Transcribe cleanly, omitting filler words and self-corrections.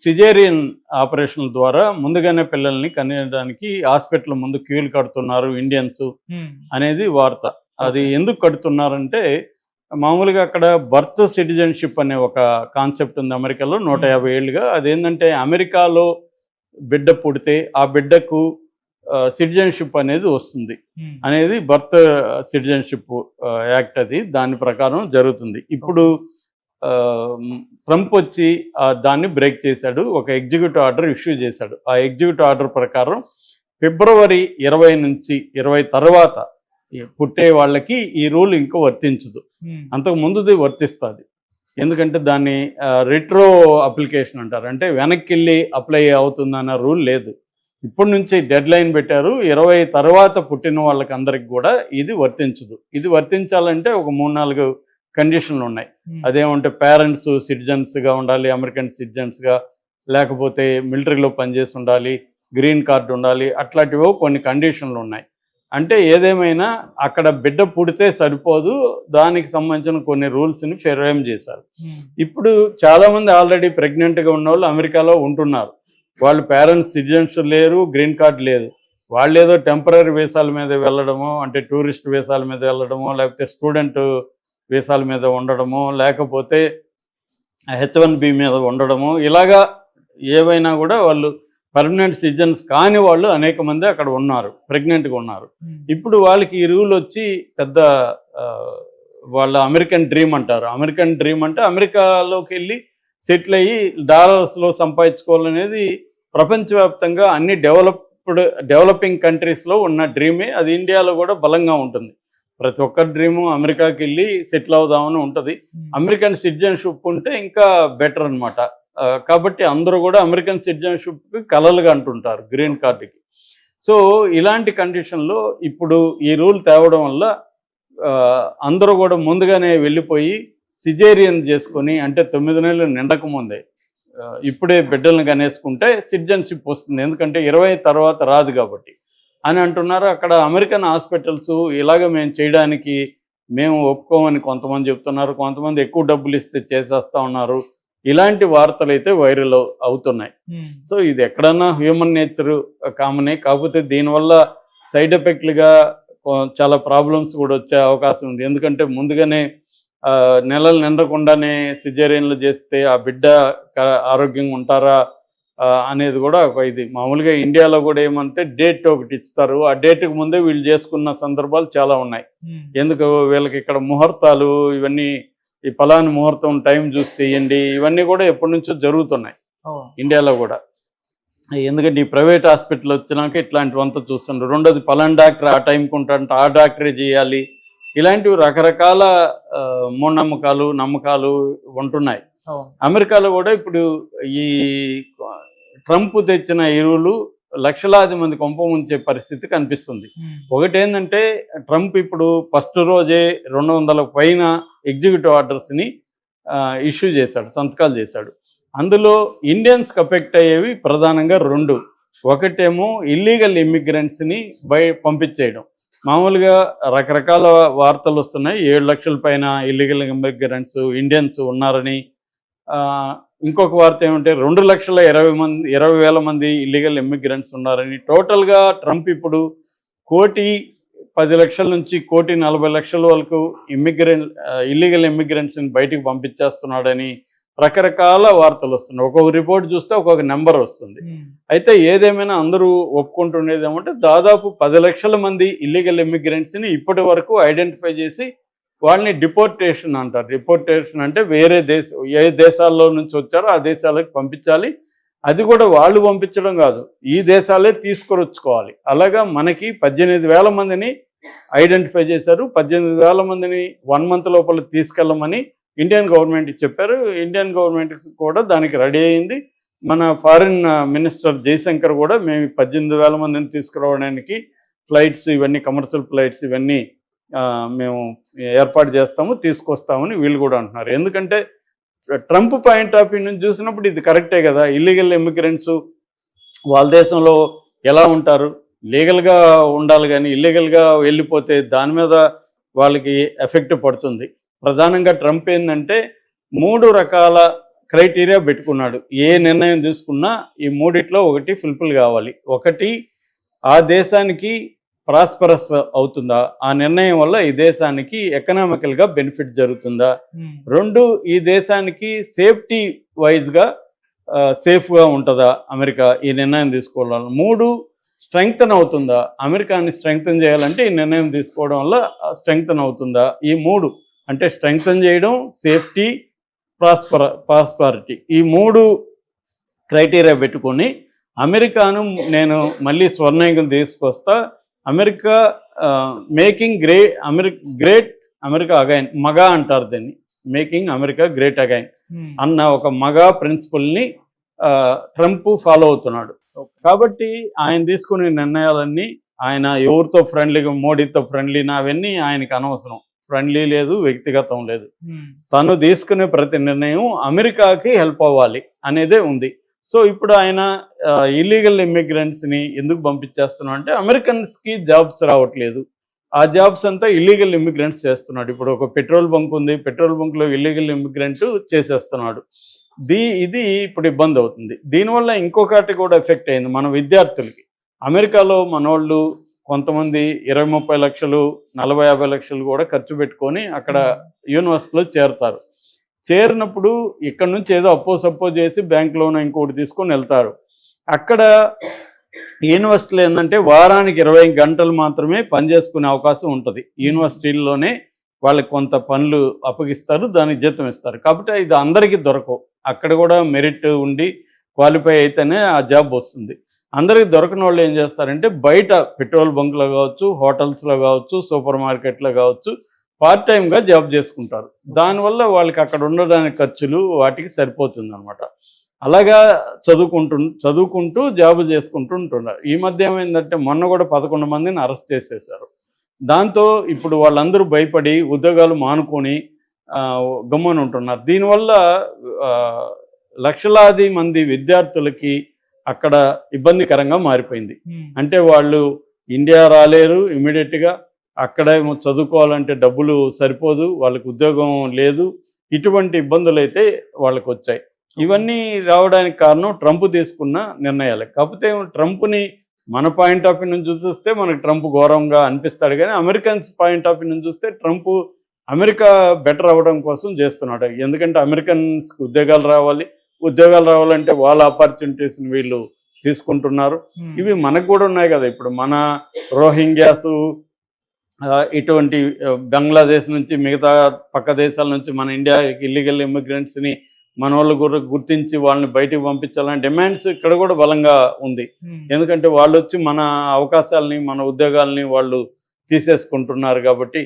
Caesarean ఆపరేషన్ల ద్వారా ముందుగానే పిల్లల్ని కనేయడానికి హాస్పిటల్ ముందు క్యూలు కడుతున్నారు ఇండియన్స్ అనేది వార్త. అది ఎందుకు కడుతున్నారంటే మామూలుగా అక్కడ బర్త్ సిటిజన్షిప్ అనే ఒక కాన్సెప్ట్ ఉంది అమెరికాలో 150 ఏళ్ళుగా. అదేంటంటే అమెరికాలో బిడ్డ పుడితే ఆ బిడ్డకు సిటిజన్షిప్ అనేది వస్తుంది అనేది బర్త్ సిటిజన్షిప్ యాక్ట్. అది దాని ప్రకారం జరుగుతుంది. ఇప్పుడు ట్రంప్ వచ్చి దాన్ని బ్రేక్ చేశాడు. ఒక ఎగ్జిక్యూటివ్ ఆర్డర్ ఇష్యూ చేశాడు. ఆ ఎగ్జిక్యూటివ్ ఆర్డర్ ప్రకారం ఫిబ్రవరి 20 నుంచి 20 తర్వాత పుట్టే వాళ్ళకి ఈ రూల్ ఇంకా వర్తించదు. అంతకు ముందుది వర్తిస్తుంది. ఎందుకంటే దాన్ని రిట్రో అప్లికేషన్ అంటారు. అంటే వెనక్కి వెళ్ళి అప్లై అవుతుందన్న రూల్ లేదు. ఇప్పటి నుంచి డెడ్ లైన్ పెట్టారు. 20 తర్వాత పుట్టిన వాళ్ళకి అందరికి కూడా ఇది వర్తించదు. ఇది వర్తించాలంటే ఒక 3-4 కండిషన్లు ఉన్నాయి. అదేమంటే పేరెంట్స్ సిటిజన్స్గా ఉండాలి, అమెరికన్ సిటిజన్స్గా, లేకపోతే మిలిటరీలో పనిచేసి ఉండాలి, గ్రీన్ కార్డు ఉండాలి, అట్లాంటివో కొన్ని కండిషన్లు ఉన్నాయి. అంటే ఏదేమైనా అక్కడ బిడ్డ పుడితే సరిపోదు, దానికి సంబంధించిన కొన్ని రూల్స్ని ఫ్రేమ్ చేశారు. ఇప్పుడు చాలామంది ఆల్రెడీ ప్రెగ్నెంట్గా ఉన్న వాళ్ళు అమెరికాలో ఉంటున్నారు. వాళ్ళు పేరెంట్స్ సిటిజన్స్ లేరు, గ్రీన్ కార్డు లేదు. వాళ్ళు ఏదో టెంపరీ వీసాల మీద వెళ్ళడమో, అంటే టూరిస్ట్ వీసాల మీద వెళ్ళడమో, లేకపోతే స్టూడెంట్ వీసాల మీద ఉండడమో, లేకపోతే H1B మీద ఉండడమో, ఇలాగా ఏవైనా కూడా వాళ్ళు పర్మనెంట్ సిటిజన్స్ కాని వాళ్ళు అనేక మంది అక్కడ ఉన్నారు, ప్రెగ్నెంట్గా ఉన్నారు. ఇప్పుడు వాళ్ళకి ఈ రూల్ వచ్చి పెద్ద వాళ్ళ అమెరికన్ డ్రీమ్ అంటారు. అమెరికన్ డ్రీమ్ అంటే అమెరికాలోకి వెళ్ళి సెటిల్ అయ్యి డాలర్స్లో సంపాదించుకోవాలనేది ప్రపంచవ్యాప్తంగా అన్ని డెవలపింగ్ కంట్రీస్లో ఉన్న డ్రీమే. అది ఇండియాలో కూడా బలంగా ఉంటుంది. ప్రతి ఒక్కరి డ్రీము అమెరికాకి వెళ్ళి సెటిల్ అవుదామని ఉంటుంది. అమెరికన్ సిటిజన్షిప్ ఉంటే ఇంకా బెటర్ అనమాట. కాబట్టి అందరూ కూడా అమెరికన్ సిటిజన్షిప్కి కలలుగా అంటుంటారు గ్రీన్ కార్డుకి. సో ఇలాంటి కండిషన్లో ఇప్పుడు ఈ రూల్ తేవడం వల్ల అందరూ కూడా ముందుగానే వెళ్ళిపోయి సిజేరియన్ చేసుకొని, అంటే 9 నెలలు నిండకముందే ఇప్పుడే బిడ్డలను కనేసుకుంటే సిటిజన్షిప్ వస్తుంది. ఎందుకంటే 20 తర్వాత రాదు కాబట్టి అని అంటున్నారు. అక్కడ అమెరికన్ హాస్పిటల్స్ ఇలాగ మేము చేయడానికి మేము ఒప్పుకోమని కొంతమంది చెప్తున్నారు. కొంతమంది ఎక్కువ డబ్బులు ఇస్తే చేసేస్తా ఉన్నారు. ఇలాంటి వార్తలు అయితే వైరల్ అవుతున్నాయి. సో ఇది ఎక్కడన్నా హ్యూమన్ నేచర్ కామనే. కాకపోతే దీనివల్ల సైడ్ ఎఫెక్ట్లుగా చాలా ప్రాబ్లమ్స్ కూడా వచ్చే అవకాశం ఉంది. ఎందుకంటే ముందుగానే నెలలు నిండకుండానే సిజేరియన్లు చేస్తే ఆ బిడ్డ ఆరోగ్యంగా ఉంటారా అనేది కూడా ఒక ఇది. మామూలుగా ఇండియాలో కూడా ఏమంటే డేట్ ఒకటి ఇస్తారు. ఆ డేట్కి ముందే వీళ్ళు చేసుకున్న సందర్భాలు చాలా ఉన్నాయి. ఎందుకు వీళ్ళకి ఇక్కడ ముహూర్తాలు ఇవన్నీ, ఈ ఫలాని ముహూర్తం టైం చూసి చేయండి, ఇవన్నీ కూడా ఎప్పటి నుంచో జరుగుతున్నాయి ఇండియాలో కూడా. ఎందుకంటే ఈ ప్రైవేట్ హాస్పిటల్ వచ్చినాక ఇట్లాంటివంతా చూస్తుండ్రు. రెండోది ఫలాని డాక్టర్ ఆ టైంకి ఉంటాడంటే ఆ డాక్టరే చేయాలి. ఇలాంటివి రకరకాల మూఢనమ్మకాలు నమ్మకాలు ఉంటున్నాయి. అమెరికాలో కూడా ఇప్పుడు ఈ ట్రంప్ తెచ్చిన ఎరువులు లక్షలాది మంది కొంప ముంచే పరిస్థితి కనిపిస్తుంది. ఒకటేంటంటే ట్రంప్ ఇప్పుడు ఫస్ట్ రోజే 200 పైన ఎగ్జిక్యూటివ్ ఆర్డర్స్ని ఇష్యూ చేశాడు, సంతకాలు చేశాడు. అందులో ఇండియన్స్కి ఎఫెక్ట్ అయ్యేవి ప్రధానంగా 2. ఒకటేమో ఇల్లీగల్ ఇమ్మిగ్రెంట్స్ని పంపించేయడం. మామూలుగా రకరకాల వార్తలు వస్తున్నాయి. 7 లక్షల పైన ఇల్లీగల్ ఇమ్మిగ్రెంట్స్ ఇండియన్స్ ఉన్నారని. ఇంకొక వార్త ఏమంటే 2,20,000 మంది ఇల్లీగల్ ఇమ్మిగ్రెంట్స్ ఉన్నారని. టోటల్గా ట్రంప్ ఇప్పుడు 1,10,00,000 నుంచి 1,40,00,000 వరకు ఇల్లీగల్ ఇమ్మిగ్రెంట్స్ని బయటికి పంపించేస్తున్నాడని రకరకాల వార్తలు వస్తున్నాయి. ఒక్కొక్క రిపోర్ట్ చూస్తే ఒక్కొక్క నెంబర్ వస్తుంది. అయితే ఏదేమైనా అందరూ ఒప్పుకుంటుండేది ఏమంటే దాదాపు 10 లక్షల మంది ఇల్లీగల్ ఇమ్మిగ్రెంట్స్ని ఇప్పటి వరకు ఐడెంటిఫై చేసి వాళ్ళని డిపోర్టేషన్ అంటారు. డిపోర్టేషన్ అంటే వేరే ఏ దేశాల్లో నుంచి వచ్చారో ఆ దేశాలకు పంపించాలి. అది కూడా వాళ్ళు పంపించడం కాదు, ఈ దేశాలే తీసుకొచ్చుకోవాలి. అలాగా మనకి 18,000 మందిని ఐడెంటిఫై చేశారు. 18,000 మందిని 1 మంత్ లోపల తీసుకెళ్ళమని ఇండియన్ గవర్నమెంట్కి చెప్పారు. ఇండియన్ గవర్నమెంట్ కూడా దానికి రెడీ అయింది. మన ఫారిన్ మినిస్టర్ జయశంకర్ కూడా మేము 18,000 మందిని తీసుకురావడానికి ఫ్లైట్స్ ఇవన్నీ, కమర్షియల్ ఫ్లైట్స్ ఇవన్నీ మేము ఏర్పాటు చేస్తాము, తీసుకొస్తామని వీళ్ళు కూడా అంటున్నారు. ఎందుకంటే ట్రంప్ పాయింట్ ఆఫ్ వ్యూ నుంచి చూసినప్పుడు ఇది కరెక్టే కదా. ఇల్లీగల్ ఇమిగ్రెంట్స్ వాళ్ళ దేశంలో ఎలా ఉంటారు, లీగల్గా ఉండాలి, కానీ ఇల్లీగల్గా వెళ్ళిపోతే దాని మీద వాళ్ళకి ఎఫెక్ట్ పడుతుంది. ప్రధానంగా ట్రంప్ ఏంటంటే 3 రకాల క్రైటీరియా పెట్టుకున్నాడు. ఏ నిర్ణయం తీసుకున్నా ఈ మూడిట్లో ఒకటి ఫుల్ఫిల్ కావాలి. ఒకటి, ఆ దేశానికి ప్రాస్పరస్ అవుతుందా, ఆ నిర్ణయం వల్ల ఈ దేశానికి ఎకనామికల్గా బెనిఫిట్ జరుగుతుందా. రెండు, ఈ దేశానికి సేఫ్టీ వైజ్గా సేఫ్గా ఉంటుందా అమెరికా ఈ నిర్ణయం తీసుకోవడం. మూడు, స్ట్రెంగ్తన్ అవుతుందా, అమెరికాని స్ట్రెంగ్తన్ చేయాలంటే ఈ నిర్ణయం తీసుకోవడం వల్ల స్ట్రెంగ్తన్ అవుతుందా. ఈ మూడు అంటే స్ట్రెంగ్తన్ చేయడం, సేఫ్టీ, ప్రాస్పరిటీ, ఈ మూడు క్రైటీరియా పెట్టుకొని అమెరికాను నేను మళ్ళీ స్వర్ణయుగం తీసుకొస్తా, America making great America again, MAGA అంటారు దీన్ని, మేకింగ్ అమెరికా గ్రేట్ అగైన్ అన్న ఒక మగా ప్రిన్సిపల్ని ట్రంప్ ఫాలో అవుతున్నాడు. కాబట్టి ఆయన తీసుకునే నిర్ణయాలన్నీ, ఆయన ఎవరితో ఫ్రెండ్లీగా, మోడీతో ఫ్రెండ్లీనా అవన్నీ ఆయనకి అనవసరం. ఫ్రెండ్లీ లేదు, వ్యక్తిగతం లేదు. తను తీసుకునే ప్రతి నిర్ణయం అమెరికాకి హెల్ప్ అవ్వాలి అనేదే ఉంది. సో ఇప్పుడు ఆయన ఇల్లీగల్ ఇమ్మిగ్రెంట్స్ని ఎందుకు పంపించేస్తున్నాడు అంటే, అమెరికన్స్కి జాబ్స్ రావట్లేదు, ఆ జాబ్స్ అంతా ఇల్లీగల్ ఇమ్మిగ్రెంట్స్ చేస్తున్నాడు. ఇప్పుడు ఒక పెట్రోల్ బంక్ ఉంది, పెట్రోల్ బంక్లో ఇల్లీగల్ ఇమ్మిగ్రెంట్ చేసేస్తున్నాడు. ఇది ఇప్పుడు ఇబ్బంది అవుతుంది. దీనివల్ల ఇంకొకటి కూడా ఎఫెక్ట్ అయింది మన విద్యార్థులకి. అమెరికాలో మనోళ్ళు కొంతమంది 20-30 లక్షలు, 40-50 లక్షలు కూడా ఖర్చు పెట్టుకొని అక్కడ యూనివర్సిటీలో చేరుతారు. చేరినప్పుడు ఇక్కడ నుంచి ఏదో అప్పో చేసి బ్యాంక్ లోన్ ఇంకోటి తీసుకొని వెళ్తారు. అక్కడ యూనివర్సిటీలో ఏంటంటే వారానికి 20 గంటలు మాత్రమే పనిచేసుకునే అవకాశం ఉంటుంది. యూనివర్సిటీల్లోనే వాళ్ళకి కొంత పనులు అప్పగిస్తారు, దానికి జీతం ఇస్తారు. కాబట్టి ఇది అందరికీ దొరకవు. అక్కడ కూడా మెరిట్ ఉండి క్వాలిఫై అయితేనే ఆ జాబ్ వస్తుంది. అందరికి దొరకని వాళ్ళు ఏం చేస్తారంటే, బయట పెట్రోల్ బంక్లో కావచ్చు, హోటల్స్లో కావచ్చు, సూపర్ మార్కెట్లో కావచ్చు, పార్ట్ టైంగా జాబ్ చేసుకుంటారు. దానివల్ల వాళ్ళకి అక్కడ ఉండడానికి ఖర్చులు వాటికి సరిపోతుంది అనమాట. అలాగా చదువుకుంటూ జాబ్ చేసుకుంటూ ఉంటున్నారు. ఈ మధ్య ఏమైందంటే, మొన్న కూడా 11 మందిని అరెస్ట్ చేసేశారు. దాంతో ఇప్పుడు వాళ్ళందరూ భయపడి ఉద్యోగాలు మానుకొని గమ్మున ఉంటున్నారు. దీనివల్ల లక్షలాది మంది విద్యార్థులకి అక్కడ ఇబ్బందికరంగా మారిపోయింది. అంటే వాళ్ళు ఇండియా రాలేరు ఇమ్మీడియట్గా, అక్కడేమో చదువుకోవాలంటే డబ్బులు సరిపోదు, వాళ్ళకి ఉద్యోగం లేదు, ఇటువంటి ఇబ్బందులు అయితే వాళ్ళకు వచ్చాయి. ఇవన్నీ రావడానికి కారణం ట్రంప్ తీసుకున్న నిర్ణయాలే. కాకపోతే ట్రంప్ని మన పాయింట్ ఆఫ్ వ్యూ నుంచి చూస్తే మనకు ట్రంప్ ఘోరంగా అనిపిస్తాడు, కానీ అమెరికన్స్ పాయింట్ ఆఫ్ వ్యూ నుంచి చూస్తే ట్రంప్ అమెరికా బెటర్ అవ్వడం కోసం చేస్తున్నాడు. ఎందుకంటే అమెరికన్స్కి ఉద్యోగాలు రావాలంటే వాళ్ళ ఆపర్చునిటీస్ని వీళ్ళు తీసుకుంటున్నారు. ఇవి మనకు కూడా ఉన్నాయి కదా. ఇప్పుడు మన రోహింగ్యాసు, ఇటువంటి బంగ్లాదేశ్ నుంచి, మిగతా పక్క దేశాల నుంచి మన ఇండియాకి ఇల్లీగల్ ఇమ్మిగ్రెంట్స్ని మన వాళ్ళు కూడా గుర్తించి వాళ్ళని బయటికి పంపించాలని డిమాండ్స్ ఇక్కడ కూడా బలంగా ఉంది. ఎందుకంటే వాళ్ళు వచ్చి మన అవకాశాలని, మన ఉద్యోగాలని వాళ్ళు తీసేసుకుంటున్నారు కాబట్టి.